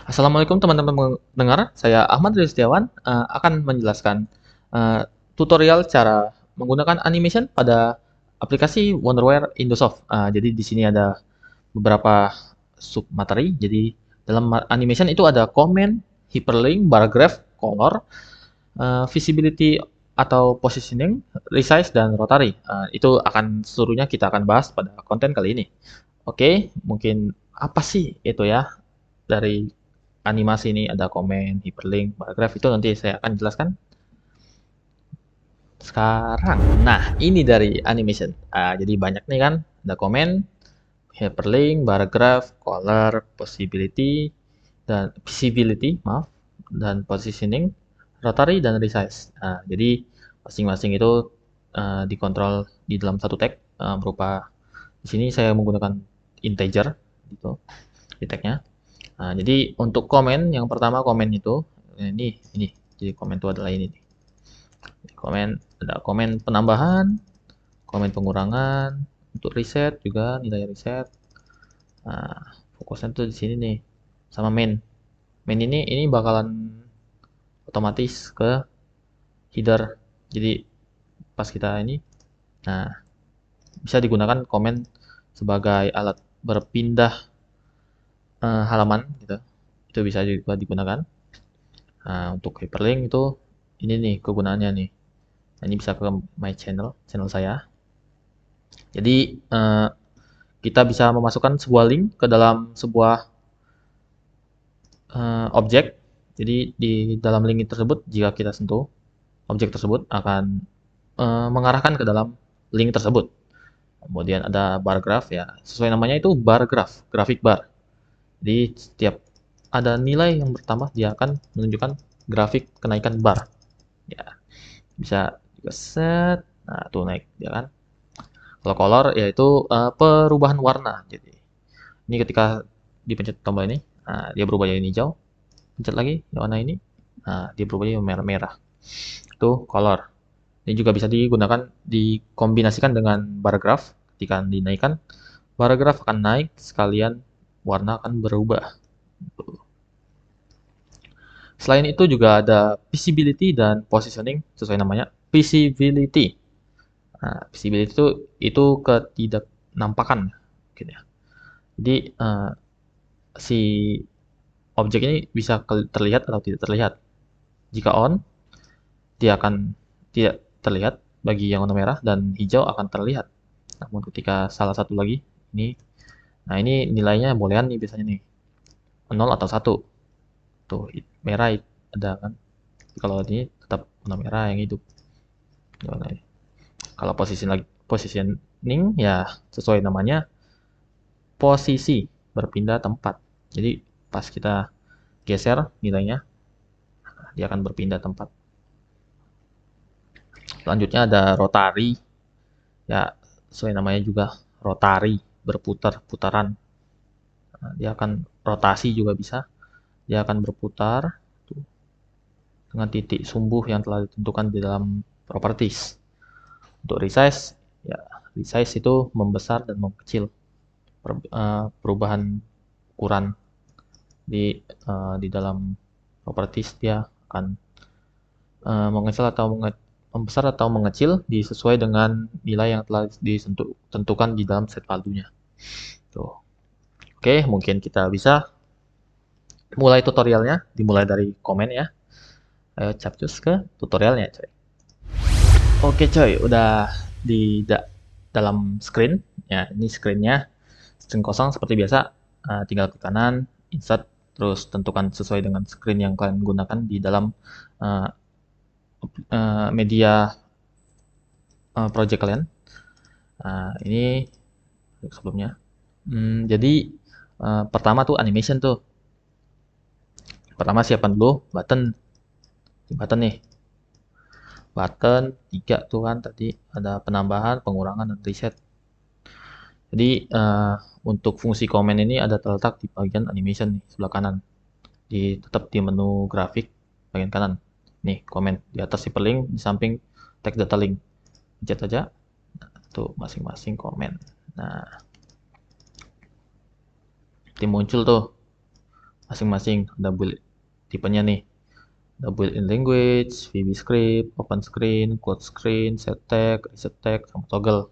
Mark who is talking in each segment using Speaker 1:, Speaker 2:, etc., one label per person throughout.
Speaker 1: Assalamualaikum teman-teman pendengar, saya Ahmad Riztiawan akan menjelaskan tutorial cara menggunakan animation pada aplikasi Wonderware Indosoft. Jadi di sini ada beberapa sub materi. Jadi dalam animation itu ada comment, hyperlink, bar graph, color, visibility atau positioning, resize dan rotary. Itu akan seluruhnya kita akan bahas pada konten kali ini. Oke, mungkin apa sih itu ya dari animasi ini ada komen, hyperlink, paragraf itu nanti saya akan jelaskan sekarang. Nah, ini dari animation. Jadi banyak nih kan, ada komen, hyperlink, paragraph, color, visibility, maaf, dan positioning, rotary dan resize. Jadi masing-masing itu dikontrol di dalam satu tag berupa di sini saya menggunakan integer gitu di tagnya. Jadi untuk komen yang pertama komen itu ini. Jadi komen itu adalah ini nih. Komen ada komen penambahan, komen pengurangan, untuk reset juga nilai reset. Nah, fokusnya tuh di sini nih sama main. Main ini bakalan otomatis ke header. Jadi pas kita ini, nah bisa digunakan komen sebagai alat berpindah halaman gitu. Itu bisa juga digunakan. Nah, untuk hyperlink itu ini nih kegunaannya nih. Nah, ini bisa ke my channel saya. Jadi kita bisa memasukkan sebuah link ke dalam sebuah objek. Jadi di dalam link tersebut jika kita sentuh objek tersebut akan mengarahkan ke dalam link tersebut. Kemudian ada bar graph ya, sesuai namanya itu bar graph, grafik bar. Jadi setiap ada nilai yang bertambah dia akan menunjukkan grafik kenaikan bar. Ya, bisa juga set. Nah, tuh naik ya kan. Kalau color yaitu perubahan warna. Jadi ini ketika dipencet tombol ini, nah, dia berubah jadi hijau. Pencet lagi yang warna ini, nah, dia berubah jadi merah-merah. Itu color. Ini juga bisa digunakan dikombinasikan dengan bar graph. Ketika dinaikkan, bar graph akan naik sekalian warna akan berubah. Selain itu juga ada visibility dan positioning sesuai namanya. Visibility. Nah, visibility itu ketidaknampakan gitu ya. Jadi si objek ini bisa terlihat atau tidak terlihat. Jika on, dia akan tidak terlihat bagi yang warna merah dan hijau akan terlihat. Namun ketika salah satu lagi ini, nah ini nilainya boolean nih biasanya nih, 0 atau 1. Tuh merah ada kan. Kalau ini tetap warna merah yang hidup. Kalau positioning ya sesuai namanya posisi berpindah tempat. Jadi pas kita geser nilainya dia akan berpindah tempat. Selanjutnya ada rotary. Ya, sesuai namanya juga rotary, berputar-putaran. Nah, dia akan rotasi juga bisa. Dia akan berputar tuh, dengan titik sumbu yang telah ditentukan di dalam properties. Untuk resize, ya resize itu membesar dan mengecil. Perubahan ukuran di dalam properties dia akan mengecil atau membesar atau mengecil sesuai dengan nilai yang telah ditentukan di dalam set value-nya. Tuh. Oke, mungkin kita bisa mulai tutorialnya, dimulai dari komen ya. Ayo capcus ke tutorialnya, coy. Oke, coy, udah di dalam screen. Ya, ini screen-nya screen kosong seperti biasa. Tinggal ke kanan, insert, terus tentukan sesuai dengan screen yang kalian gunakan di dalam uh, media project kalian. Ini sebelumnya. Jadi pertama tuh animation tuh. Pertama siapkan dulu button nih. Button 3 tuh kan tadi ada penambahan, pengurangan dan reset. Jadi untuk fungsi komen ini ada terletak di bagian animation nih sebelah kanan. Tetap di menu grafik bagian kanan. Nih komen di atas hyperlink di samping text data link. Pencet aja. Nah, tuh masing-masing komen. Nah, tim muncul tuh masing-masing ada built tipenya nih. Ada built-in language, VB script, open screen, close screen, set tag, reset tag, sama toggle.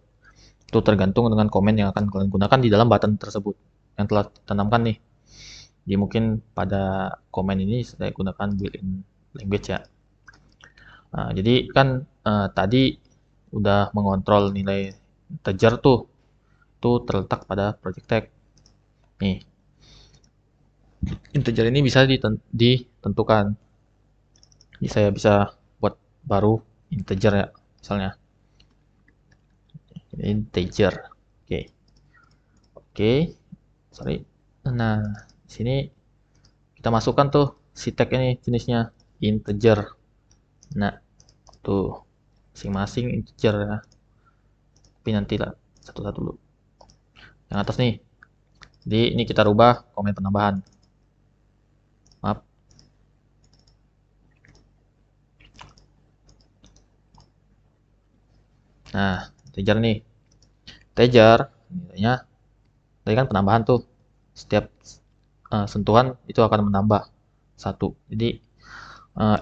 Speaker 1: Itu tergantung dengan komen yang akan kalian gunakan di dalam button tersebut yang telah ditanamkan nih. Jadi mungkin pada komen ini saya gunakan built-in language ya. Nah, jadi kan tadi udah mengontrol nilai integer tuh, itu terletak pada project tag. Nih, integer ini bisa ditentukan. Jadi saya bisa buat baru integer ya, misalnya integer. Oke, oke, sorry. Nah, di sini kita masukkan tuh si tag ini jenisnya integer. Nah, tuh masing-masing integer ya. Tapi nanti lah satu-satu dulu. Yang atas nih. Jadi ini kita rubah komen penambahan. Maaf. Nah, integer nih. Integer nilainya tadi kan penambahan tuh. Setiap sentuhan itu akan menambah satu. Jadi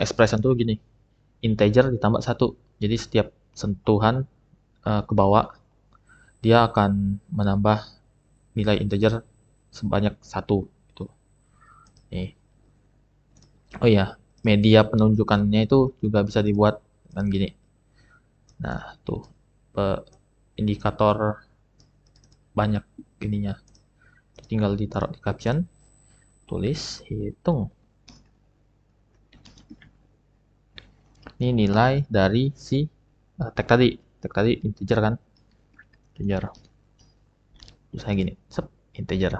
Speaker 1: expression tuh gini. Integer ditambah satu. Jadi setiap sentuhan ke bawah dia akan menambah nilai integer sebanyak satu gitu. Nih. Oh iya, media penunjukannya itu juga bisa dibuat dengan gini. Nah, tuh indikator banyak ininya. Tinggal ditaruh di caption, tulis, hitung. Ini nilai dari si tag tadi. Tag tadi integer kan? Integer. Terus kayak gini, sep, integer.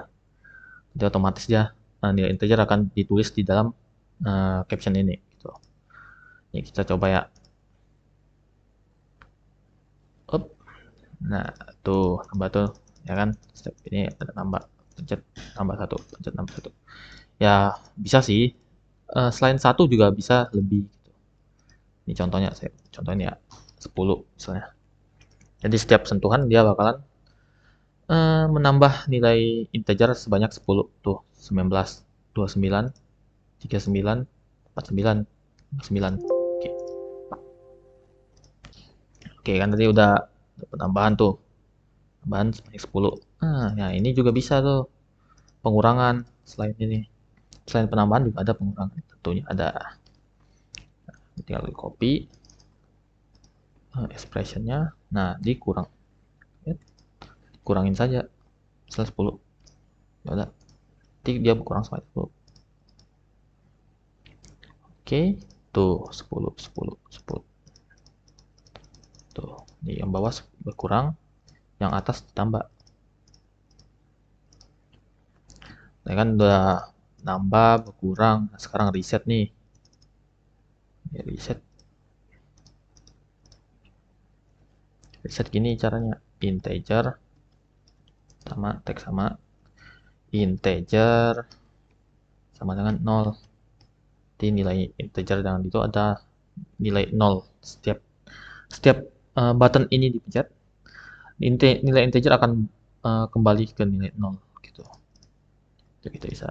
Speaker 1: Jadi otomatis ya nilai integer akan ditulis di dalam caption ini. Gitu. Ini kita coba ya. Up. Nah, tuh tambah tuh, ya kan? Step ini ada tambah, pencet tambah satu, pencet tambah satu. Ya bisa sih. Selain satu juga bisa lebih. Gitu. Ini contohnya, saya contohnya ya 10 misalnya. Jadi setiap sentuhan dia bakalan menambah nilai integer sebanyak 10 tuh 19, 29, 39, 49, 9. Oke. Oke kan tadi udah penambahan tuh. Tambahan sebanyak 10. Nah, ya ini juga bisa tuh pengurangan selain ini. Selain penambahan juga ada pengurangan. Tentunya ada. Tinggal di copy expressionnya. Nah, dikurang. Ya, kurangin saja. Misalnya 10. Ya udah. Nanti dia berkurang sampai 10. Oke, tuh 10, 10, 10. Tuh, di yang bawah berkurang, yang atas ditambah. Nah, kan udah nambah, berkurang. Nah, sekarang reset nih. Ya, reset. Reset gini caranya. Integer sama teks sama integer sama dengan 0. Jadi nilai integer dengan itu ada nilai 0 setiap setiap button ini dipencet, nilai integer akan kembali ke nilai 0 gitu. Jadi kita bisa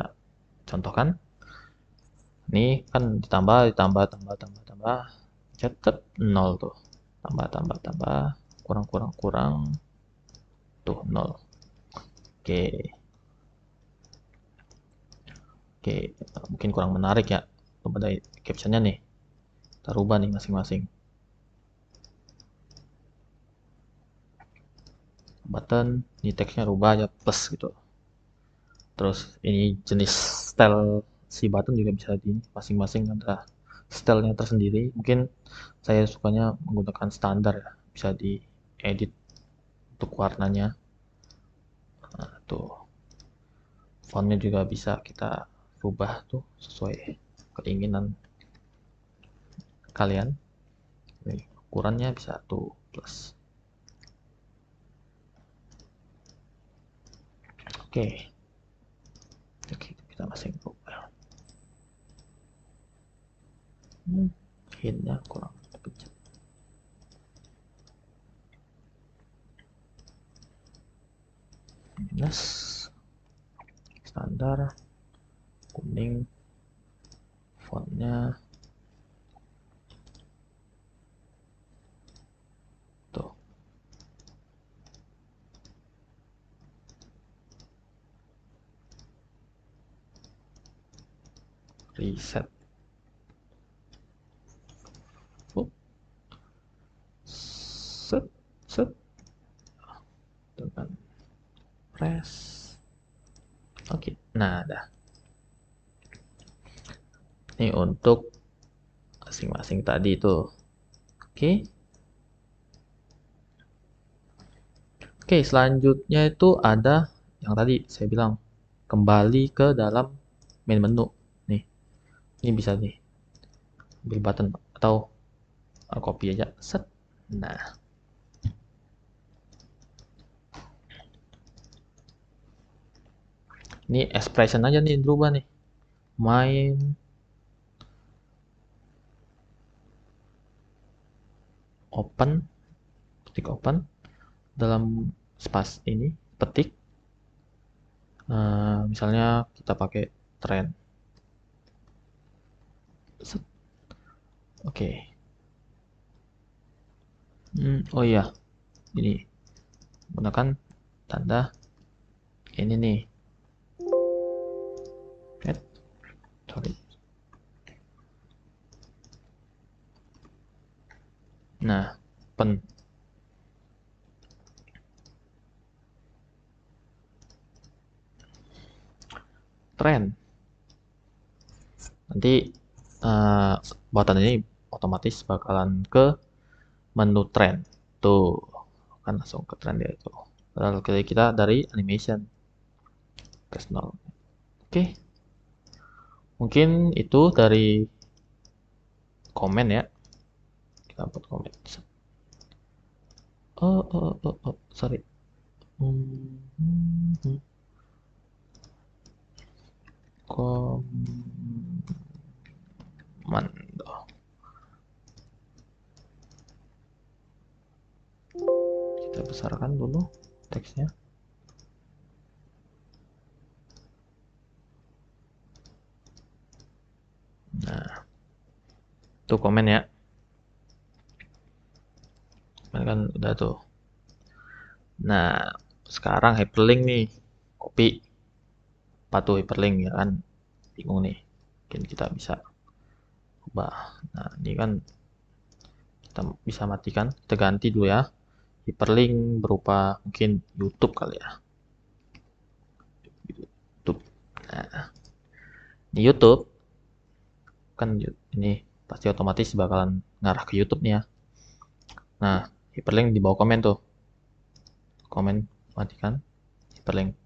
Speaker 1: contohkan. Ini kan ditambah, ditambah, tambah, tambah, tambah. Cetet 0 tuh. Tambah, tambah, tambah. Kurang, kurang, kurang. Tuh 0. Oke. Oke. Mungkin kurang menarik ya. Pada captionnya nih. Kita rubah nih masing-masing. Button. Ini teksnya rubah aja plus gitu. Terus ini jenis style si button juga bisa di masing-masing ada stylenya tersendiri. Mungkin saya sukanya menggunakan standar ya. Bisa diedit untuk warnanya. Nah, tuh fontnya juga bisa kita rubah tuh sesuai keinginan kalian. Nih, ukurannya bisa tuh plus. Oke, kita masing rubah. Hintnya kurang pencet. Minus standar kuning, fontnya tuh. Reset. Oh, set, set, tekan press. Oke, nah dah. Ini untuk masing-masing tadi tuh. Oke. Oke, selanjutnya itu ada yang tadi saya bilang kembali ke dalam main menu. Nih, ini bisa nih ambil button atau copy aja. Set. Nah, ini expression aja nih berubah nih. Main open, ketik open dalam space ini, petik. Misalnya kita pakai trend. Set. Oke. Oh iya, ini gunakan tanda ini nih. Sorry. Nah, pen. Trend. Nanti button ini otomatis bakalan ke menu trend. Tuh, kan langsung ke trend dia itu. Lalu kita dari animation. Press 0. Oke. Mungkin itu dari komen ya. Kita buat komen. Oh, sorry. Komando. Kita besarkan dulu teksnya. Nah, itu komen ya. Kan udah tuh. Nah, sekarang hyperlink nih. Copy. Apa tuh hyperlink ya kan? Bingung nih. Mungkin kita bisa ubah. Nah, ini kan kita bisa matikan. Kita ganti dulu ya. Hyperlink berupa mungkin YouTube kali ya. YouTube. Nah, di YouTube kan ini pasti otomatis bakalan ngarah ke YouTube nih ya. Nah, hyperlink di bawah komen tuh. Komen matikan hyperlink.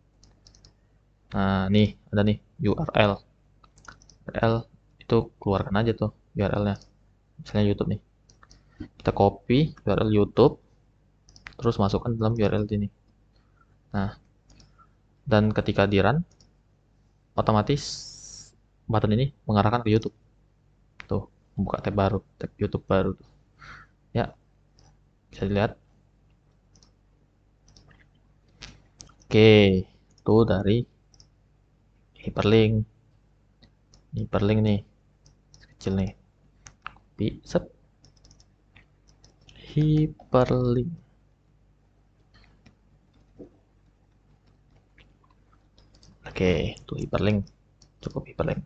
Speaker 1: Nah, nih ada nih URL. URL itu keluarkan aja tuh URL-nya. Misalnya YouTube nih. Kita copy URL YouTube terus masukkan dalam URL ini. Nah, dan ketika di run otomatis button ini mengarahkan ke YouTube. Tuh, membuka tab baru, tab YouTube baru tuh. Ya, bisa dilihat. Oke, itu dari hyperlink. Hyperlink nih, kecil nih. Copy, set. Hyperlink. Oke, itu hyperlink. Cukup hyperlink.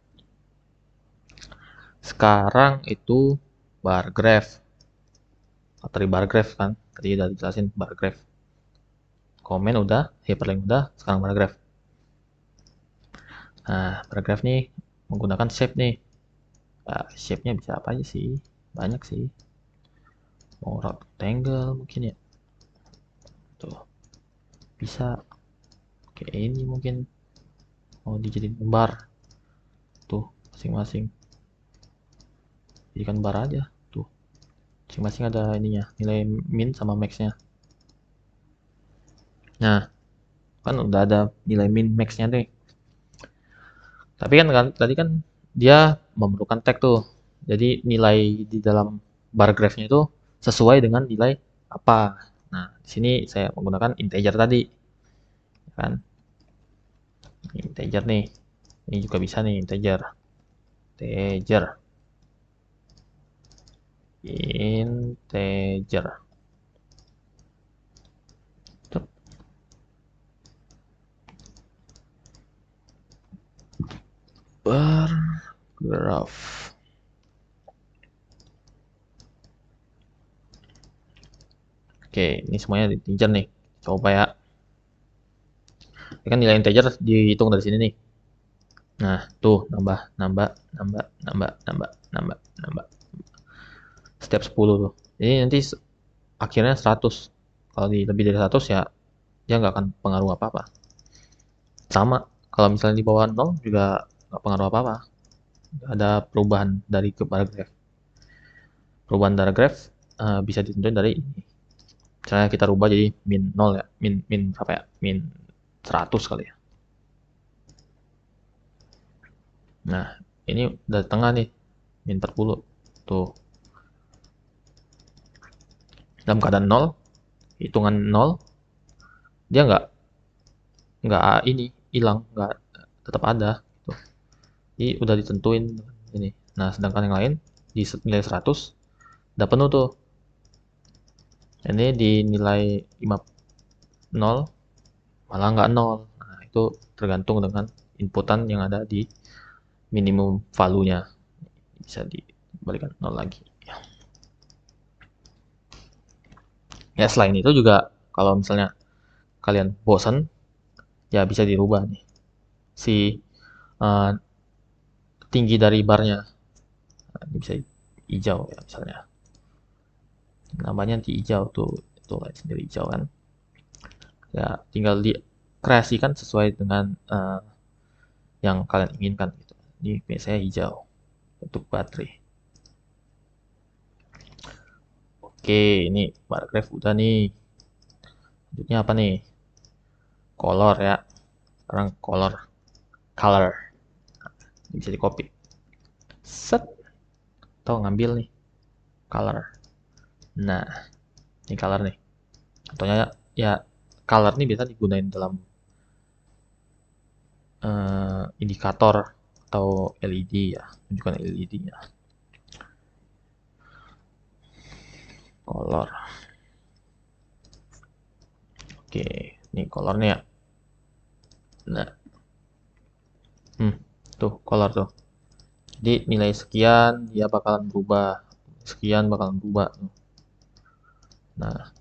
Speaker 1: Sekarang itu bar graph. Materi bar graph kan. Tadi udah dijelasin bar graph. Komen udah, hyperlink udah, sekarang bar graph. Nah, bar graph nih menggunakan shape nih. Nah, shape-nya bisa apa aja sih? Banyak sih. Mau rectangle mungkin ya. Tuh. Bisa kayak ini mungkin. Mau dijadiin bar. Tuh, masing-masing. Jadikan bar aja. Tuh. Masing-masing ada ininya, nilai min sama max-nya. Nah, kan udah ada nilai min max-nya deh. Tapi kan tadi kan dia memerlukan tag tuh. Jadi nilai di dalam bar graph-nya itu sesuai dengan nilai apa. Nah, di sini saya menggunakan integer tadi. Kan? Integer nih. Ini juga bisa nih, integer. Integer. Integer. Cep. Bar graph. Oke, ini semuanya integer nih. Coba ya. Ini kan nilai integer dihitung dari sini nih. Nah, tuh nambah, nambah, nambah, nambah, nambah, nambah, nambah. Setiap 10 tuh. Jadi nanti akhirnya 100. Kalau di lebih dari 100 ya dia nggak akan pengaruh apa-apa. Sama, kalau misalnya di bawah 0 juga nggak pengaruh apa-apa. Nggak ada perubahan dari ke bar graph. Perubahan dari graph bisa ditentuin dari ini. Misalnya kita rubah jadi min 0 ya, min berapa ya? Min 100 kali ya. Nah, ini udah tengah nih, min 40. Tuh, dalam keadaan 0, hitungan 0, dia nggak ini hilang, nggak tetap ada. Gitu. Jadi udah ditentuin ini. Nah, sedangkan yang lain di nilai 100 udah penuh tuh. Ini di nilai 0 malah nggak 0. Nah, itu tergantung dengan inputan yang ada di minimum value-nya. Bisa dibalikan 0 lagi. Ya, selain itu juga kalau misalnya kalian bosan, ya bisa dirubah nih. Si uh, tinggi dari barnya. Nah, ini bisa hijau ya misalnya. Namanya nanti hijau tuh. Itu sendiri hijau kan. Ya, tinggal dikreasikan sesuai dengan yang kalian inginkan gitu. Ini biasanya hijau untuk baterai. Oke, ini bar graph udah nih. Selanjutnya apa nih? Color ya. Sekarang color. Ini bisa di copy. Set. Atau ngambil nih color. Nah, ini color nih. Contohnya ya color nih biasa digunain dalam indikator atau LED ya, tunjukkan LED-nya. Color. Oke, ini colornya ya. Nah, tuh color tuh. Jadi nilai sekian dia bakalan berubah, sekian bakalan berubah. Nah,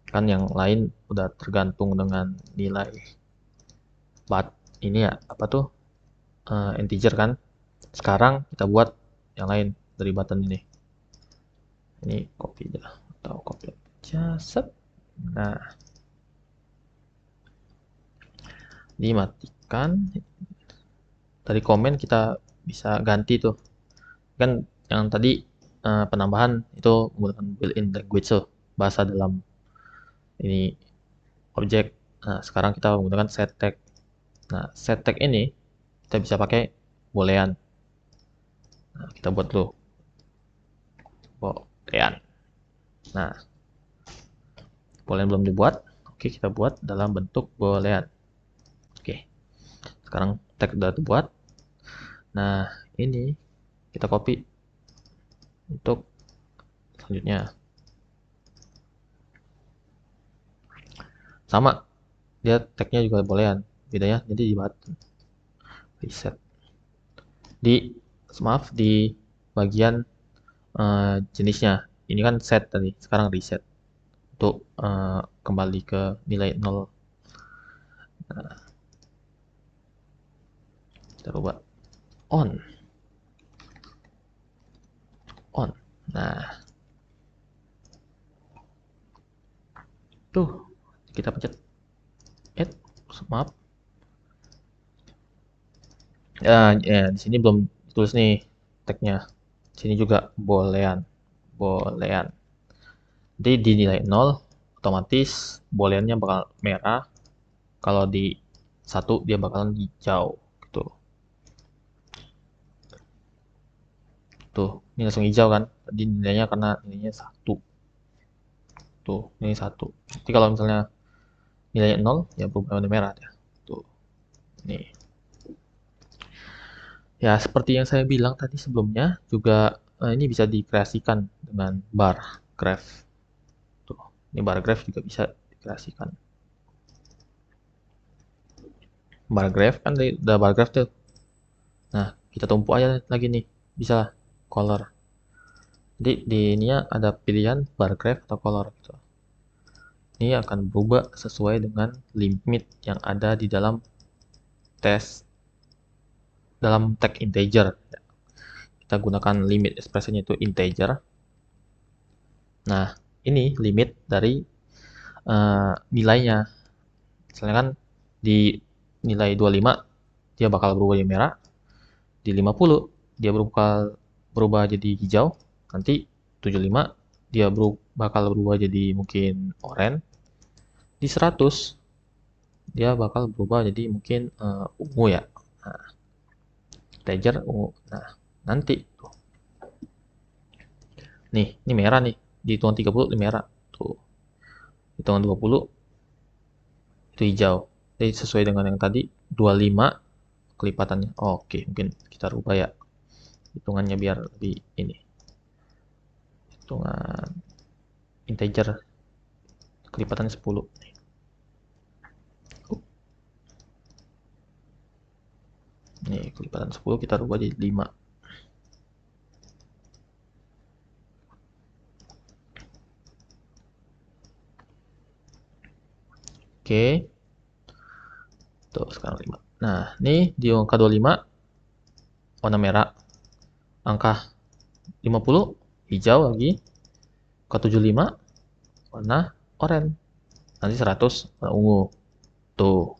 Speaker 1: kan yang lain udah tergantung dengan nilai ini ya apa tuh integer kan. Sekarang kita buat yang lain dari button ini. Ini copy aja atau copy aja set. Nah, dimatikan. Dari komen kita bisa ganti tuh. Kan yang tadi penambahan itu menggunakan built-in language tuh, bahasa dalam ini objek. Nah, sekarang kita menggunakan set tag. Nah, set tag ini kita bisa pakai boolean. Nah, kita buat dulu boolean. Nah, boolean belum dibuat. Oke, kita buat dalam bentuk boolean. Oke, sekarang tag udah dibuat. Nah, ini kita copy untuk selanjutnya. Sama, dia tagnya juga boolean. Bedanya jadi di button. Reset. Di bagian jenisnya. Ini kan set tadi, sekarang reset. Untuk kembali ke nilai 0. Nah, kita rubah on. Nah, tuh kita pencet add, maaf. Ya, di sini belum ditulis nih tagnya. Di sini juga boolean. Jadi di nilai 0 otomatis booleannya bakal merah. Kalau di 1 dia bakalan hijau gitu. Tuh, ini langsung hijau kan. Tadi nilainya karena nilainya 1. Tuh, ini 1. Jadi kalau misalnya nilainya 0 ya berubah warna merah ya. Tuh. Nih. Ya, seperti yang saya bilang tadi sebelumnya, juga ini bisa dikreasikan dengan bar graph. Tuh, ini bar graph juga bisa dikreasikan. Bar graph kan udah bar graph tuh. Nah, kita tumpuk aja lagi nih. Bisa color. Jadi di ininya ada pilihan bar graph atau color gitu. Ini akan berubah sesuai dengan limit yang ada di dalam tag integer. Kita gunakan limit ekspresinya itu integer. Nah, ini limit dari nilainya. Misalnya kan di nilai 25 dia bakal berubah jadi merah, di 50 dia berubah jadi hijau, nanti 75 dia bakal berubah jadi mungkin oranye, di 100 dia bakal berubah jadi mungkin ungu ya. Nah, integer ungu. Nah, nanti tuh. Nih, ini merah nih. Di hitungan 30 ini merah. Tuh. Hitungan 20 itu hijau. Jadi sesuai dengan yang tadi 25 kelipatannya. Oke, mungkin kita rubah ya hitungannya biar lebih ini. Hitungan integer kelipatannya 10. Nih, kelipatan 10 kita rubah jadi 5. Oke. Tuh, sekarang 5. Nah, ini di angka 25 warna merah. Angka 50 hijau lagi. Angka 75 warna oranye. Nanti 100 warna ungu. Tuh.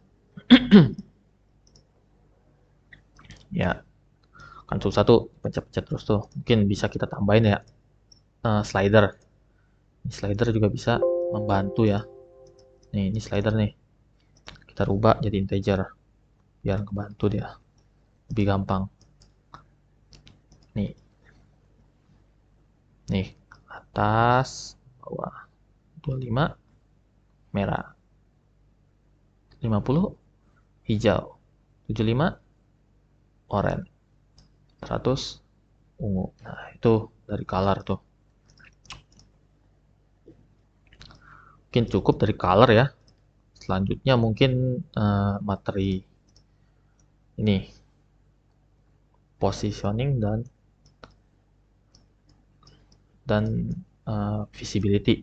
Speaker 1: Ya, kan susah tuh pencet-pencet terus tuh. Mungkin bisa kita tambahin ya slider. Ini slider juga bisa membantu ya. Nih, ini slider nih. Kita rubah jadi integer biar kebantu dia. Lebih gampang. Nih. Nih, atas, bawah. 25 merah. 50 hijau. 75 oranye. 100 ungu. Nah, itu dari color tuh. Mungkin cukup dari color ya. Selanjutnya mungkin materi ini positioning dan visibility.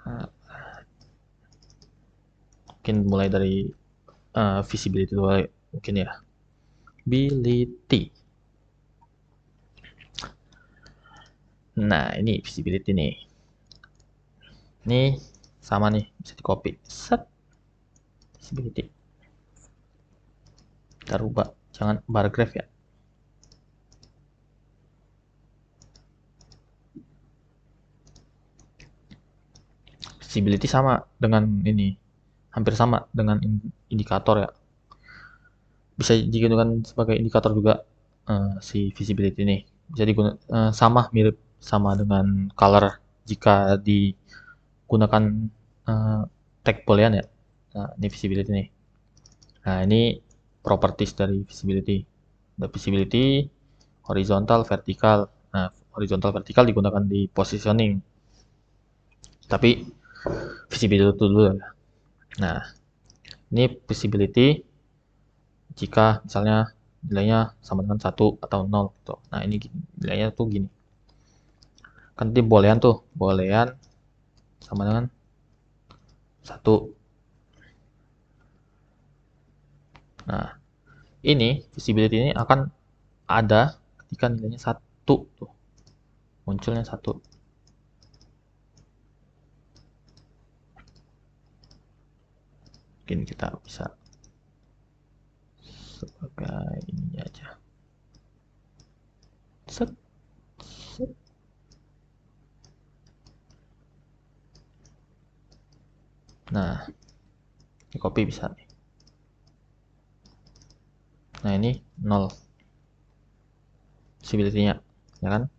Speaker 1: Nah, mungkin mulai dari visibility dulu mungkin ya. Visibility. Nah, ini visibility nih. Ini sama nih, bisa di copy. Set. Visibility. Kita rubah, jangan bar graph ya. Visibility sama dengan ini, hampir sama dengan indikator ya. Bisa digunakan sebagai indikator juga si visibility ini. Bisa digunakan sama mirip sama dengan color jika digunakan tag boolean ya. Nah, ini visibility nih. Nah, ini properties dari visibility. Ada visibility, horizontal, vertikal. Nah, horizontal, vertikal digunakan di positioning. Tapi visibility itu dulu ya. Nah, ini visibility jika misalnya nilainya sama dengan 1 atau 0 gitu. Nah, ini nilainya tuh gini. Kan tadi boolean tuh, boolean sama dengan 1. Nah, ini visibility ini akan ada ketika nilainya 1 tuh. Munculnya 1. Mungkin kita bisa sebagai ini aja. Set, set. Nah, ini copy bisa nih. Nah, ini 0 visibility-nya, ya kan?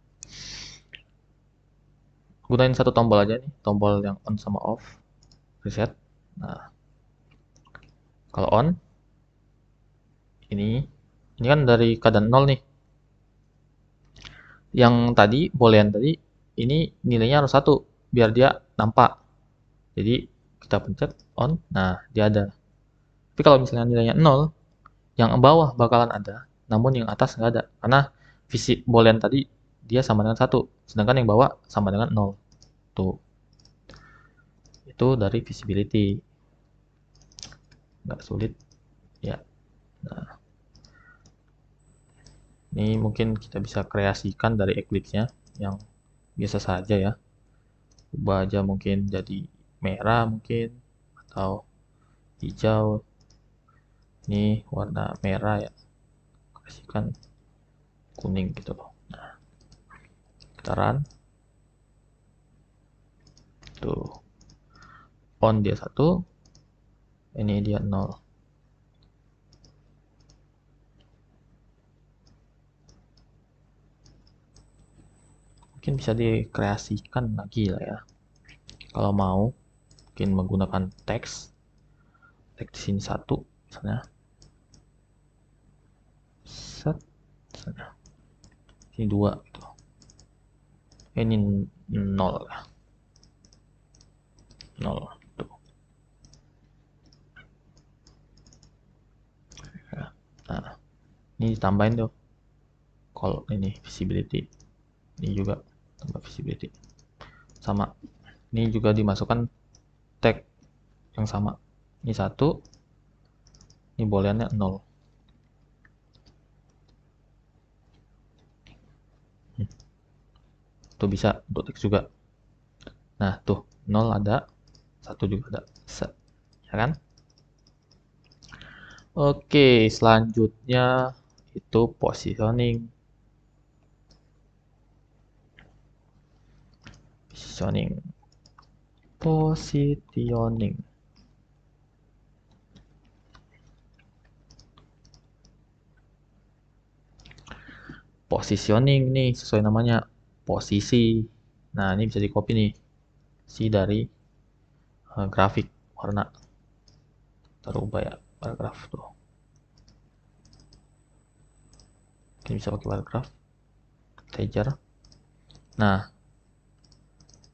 Speaker 1: Gunain satu tombol aja nih, tombol yang on sama off, reset. Nah, kalau on, ini Ini kan dari keadaan 0 nih. Yang tadi, boolean tadi, ini nilainya harus 1 biar dia nampak. Jadi kita pencet on, nah dia ada. Tapi kalau misalnya nilainya 0, yang bawah bakalan ada, namun yang atas nggak ada. Karena boolean tadi dia sama dengan 1, sedangkan yang bawah sama dengan 0. Tuh. Itu dari visibility. Nggak sulit. Ya. Nah, ini mungkin kita bisa kreasikan dari Eclipse-nya yang biasa saja ya. Ubah aja mungkin jadi merah mungkin, atau hijau. Ini warna merah ya. Kasihkan kuning gitu loh. Nah, kita run. Tuh. On dia 1, ini dia 0. Mungkin bisa dikreasikan lagi lah ya. Kalau mau, mungkin menggunakan teks. Teks di sini 1 misalnya. Set. Misalnya. Ini 2 gitu. Ini 0 lah. 0. Tuh. Nah, ini ditambahin tuh. Kalau ini visibility. Ini juga tambah visibility. Sama. Ini juga dimasukkan tag yang sama. Ini 1. Ini booleannya 0. Tuh bisa untuk teks juga. Nah, tuh 0 ada, 1 juga ada. Set. Ya kan? Oke, selanjutnya itu positioning. Positioning. Positioning nih sesuai namanya, posisi. Nah, ini bisa di copy nih. Si dari grafik warna. Taruh ubah ya, paragraf tuh. Mungkin bisa pakai paragraf. Integer. Nah,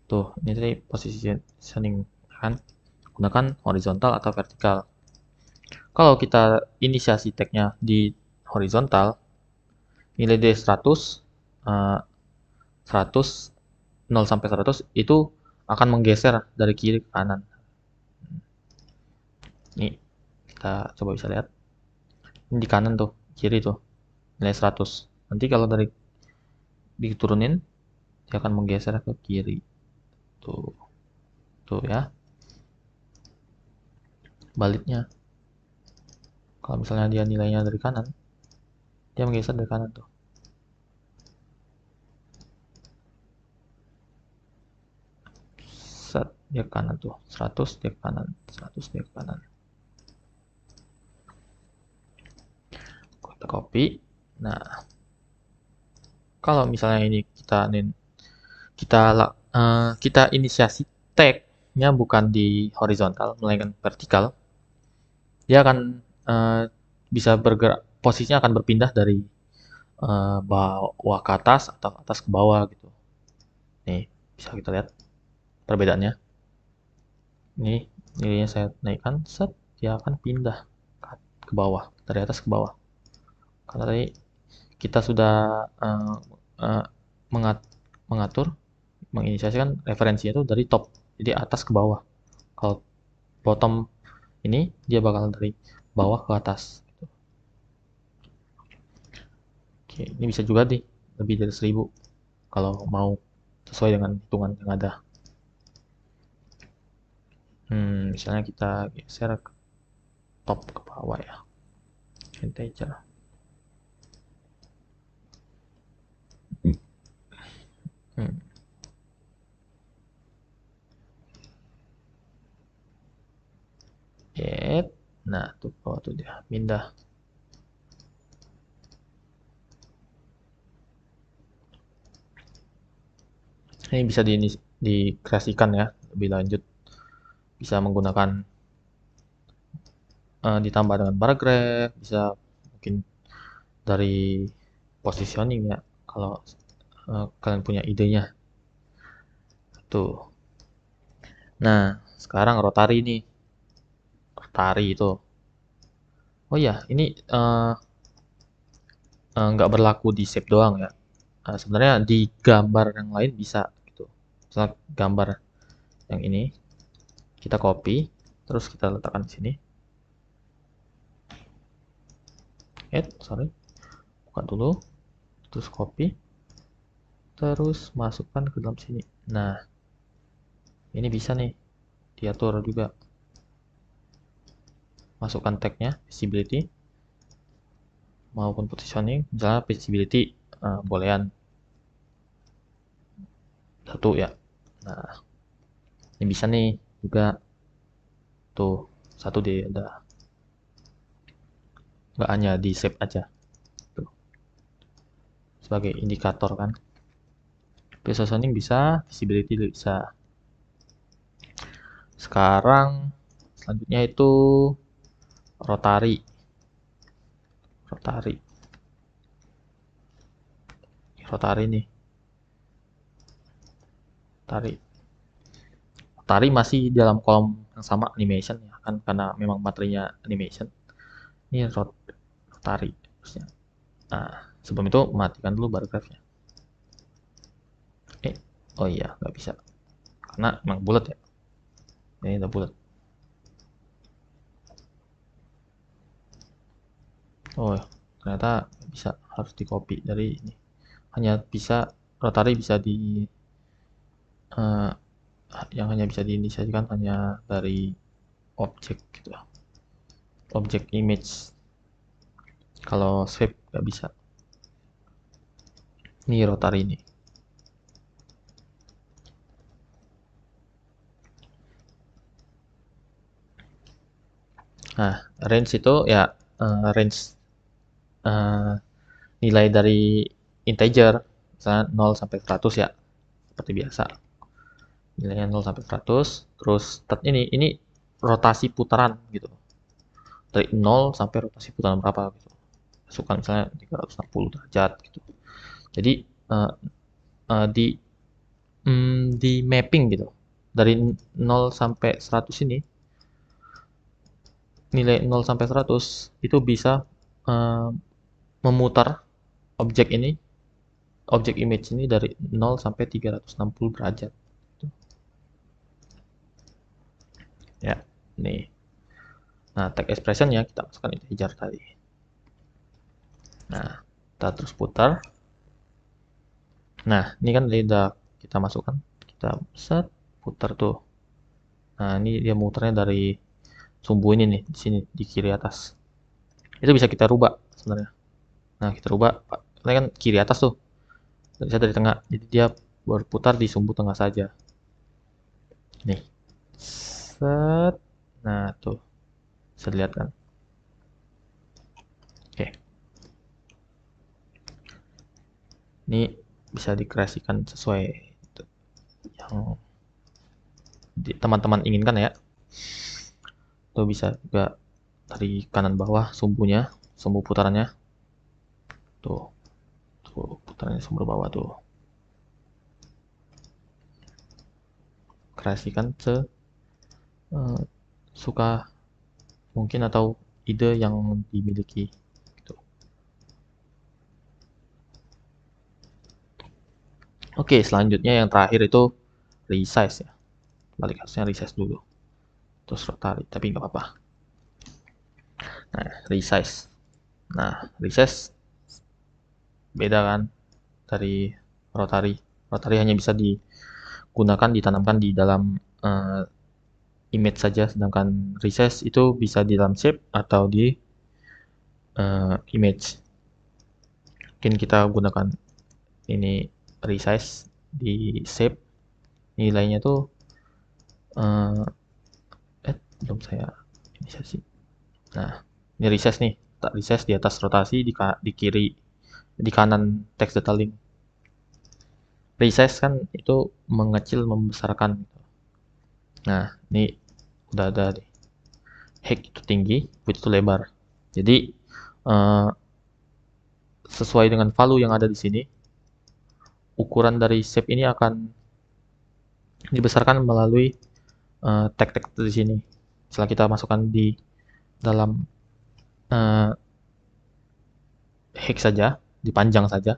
Speaker 1: tuh, ini tadi positioning kan. Gunakan horizontal atau vertikal. Kalau kita inisiasi tagnya di horizontal, nilai D 100, 100, 0 sampai 100 itu akan menggeser dari kiri ke kanan. Nih, kita coba bisa lihat. Ini di kanan tuh, kiri tuh, nilai 100. Nanti kalau dari diturunin, dia akan menggeser ke kiri. Tuh, tuh ya. Baliknya, kalau misalnya dia nilainya dari kanan, dia menggeser dari kanan tuh. Set, dia ke kanan tuh. 100 dia ke kanan, 100 dia ke kanan. Kita copy. Nah, kalau misalnya ini kita inisiasi tag-nya bukan di horizontal melainkan vertikal, dia akan bisa bergerak, posisinya akan berpindah dari bawah ke atas atau atas ke bawah gitu. Nih, bisa kita lihat perbedaannya. Ini nilainya saya naikkan, set, dia akan pindah ke bawah, dari atas ke bawah. Karena tadi kita sudah uh, mengatur, menginisiasikan referensinya itu dari top, jadi atas ke bawah. Kalau bottom ini dia bakal dari bawah ke atas. Oke, ini bisa juga nih lebih dari 1000 kalau mau sesuai dengan hitungan yang ada. Misalnya kita geser ke top ke bawah ya, integer. Hmm. Nah tuh bawah tuh dia pindah. Ini bisa dikreasikan ya lebih lanjut, bisa menggunakan ditambah dengan bar graph, bisa mungkin dari positioning ya, kalau kalian punya idenya tuh. Nah, sekarang rotari nih. Rotari itu. Oh iya, ini nggak berlaku di shape doang ya. Sebenarnya di gambar yang lain bisa gitu. Misalnya gambar yang ini kita copy, terus kita letakkan di sini. Sorry, buka dulu, terus copy, terus masukkan ke dalam sini. Nah, ini bisa nih diatur juga. Masukkan tagnya, visibility maupun positioning. Misalnya visibility bolehan satu ya. Nah, ini bisa nih juga tuh satu dia udah, nggak hanya di save aja tuh sebagai indikator kan. Positioning bisa, visibility bisa. Sekarang selanjutnya itu rotari. Rotari. Rotari nih. Rotari. Rotari masih dalam kolom yang sama animation ya kan, karena memang materinya animation. Ini rotari. Nah, sebelum itu matikan dulu bar graph-nya. Oh iya, nggak bisa. Karena emang bulat ya. Ini udah bulat. Oh, ternyata bisa, harus di copy dari ini. Hanya bisa rotary bisa di eh, yang hanya bisa diinisiasikan hanya dari objek gitu, objek image. Kalau swipe nggak bisa. Ini rotary ini. Nah, range itu ya range eh, nilai dari integer, misalnya 0 sampai 100 ya, seperti biasa. Nilainya 0 sampai 100, terus ini rotasi putaran gitu. Dari 0 sampai rotasi putaran berapa gitu. Masukkan misalnya 360 derajat gitu. Jadi uh, di di mapping gitu. Dari 0 sampai 100 ini, nilai 0 sampai 100 itu bisa uh, memutar objek ini, objek image ini dari 0 sampai 360 derajat. Ya, nih. Nah, tag expression-nya kita masukkan integer tadi. Nah, kita terus putar. Nah, ini kan udah kita masukkan, kita set putar tuh. Nah, ini dia muternya dari sumbu ini nih, di sini di kiri atas. Itu bisa kita rubah sebenarnya. Nah, kita rubah, ini kan kiri atas tuh, bisa dari tengah. Jadi dia berputar di sumbu tengah saja. Nih, set. Nah, tuh, bisa dilihat kan. Oke, ini bisa dikreasikan sesuai yang teman-teman inginkan ya. Tuh bisa juga dari kanan bawah sumbunya, sumbu putarannya. Tuh, tuh putarannya sumber bawah tuh. Kreasikan suka mungkin atau ide yang dimiliki gitu. Oke, selanjutnya yang terakhir itu resize ya. Balik harusnya resize dulu. Terus rotary, tapi nggak apa-apa. Nah, resize. Nah, resize beda kan dari rotary. Rotary hanya bisa digunakan, ditanamkan di dalam image saja, sedangkan resize itu bisa di dalam shape atau di image. Mungkin kita gunakan ini resize di shape, nilainya tuh eh belum saya inisiasi. Nah, ini resize nih, tak resize di atas rotasi, di kiri, di kanan text data link. Resize kan itu mengecil membesarkan. Nah, ini udah ada nih. Height itu tinggi, width itu lebar. Jadi sesuai dengan value yang ada di sini, ukuran dari shape ini akan dibesarkan melalui tag-tag di sini. Setelah kita masukkan di dalam hex saja, dipanjang saja,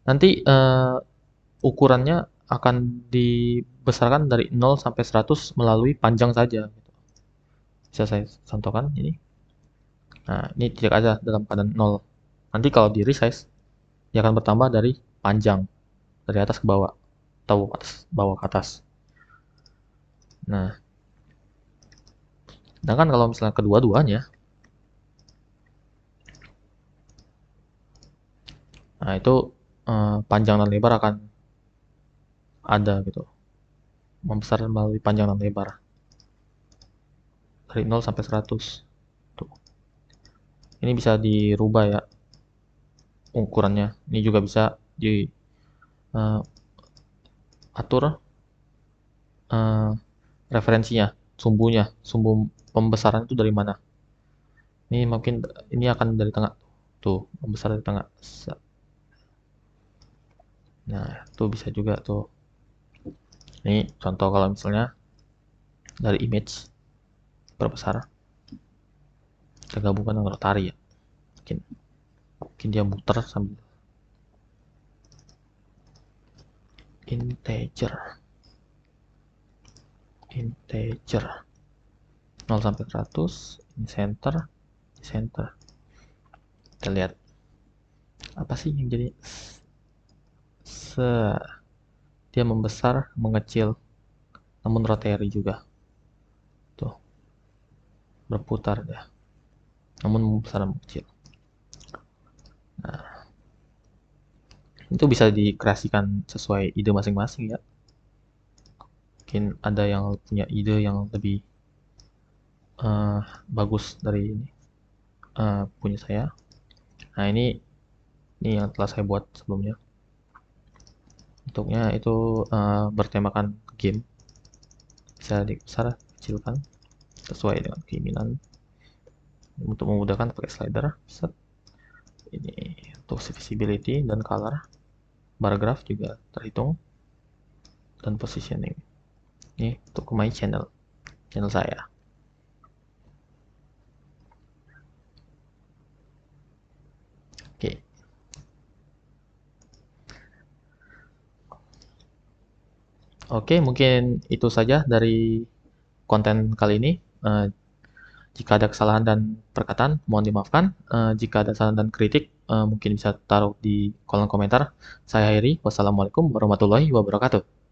Speaker 1: nanti ukurannya akan dibesarkan dari 0 sampai 100 melalui panjang saja. Bisa saya contohkan ini. Nah, ini tidak ada dalam keadaan 0. Nanti kalau di resize, dia akan bertambah dari panjang, dari atas ke bawah, atau atas bawah ke atas. Nah, sedangkan kalau misalnya kedua-duanya, nah itu panjang dan lebar akan ada gitu, membesar melalui panjang dan lebar dari 0 sampai 100. Tuh. Ini bisa dirubah ya ukurannya. Ini juga bisa di atur referensinya, sumbu pembesaran itu dari mana. Ini mungkin ini akan dari tengah. Tuh, membesar dari tengah. Nah, itu bisa juga tuh. Ini contoh kalau misalnya dari image perbesar, kita gabungkan dengan rotary ya. Mungkin dia muter sambil integer 0 sampai 100, ini center. Kita lihat apa sih yang jadi dia membesar, mengecil, namun rotary juga. Tuh, berputar dia, namun membesar dan mengecil. Nah, itu bisa dikreasikan sesuai ide masing-masing ya. Mungkin ada yang punya ide yang lebih bagus dari ini punya saya. Nah, ini yang telah saya buat sebelumnya. Bentuknya itu bertemakan game. Bisa dibesar, kecilkan sesuai dengan keinginan. Untuk memudahkan pakai slider. Set. Ini untuk visibility dan color. Bar graph juga terhitung. Dan positioning. Ini untuk my channel saya. Oke. Oke, mungkin itu saja dari konten kali ini. Jika ada kesalahan dan perkataan, mohon dimaafkan. Jika ada saran dan kritik, mungkin bisa taruh di kolom komentar. Saya Heri, wassalamualaikum warahmatullahi wabarakatuh.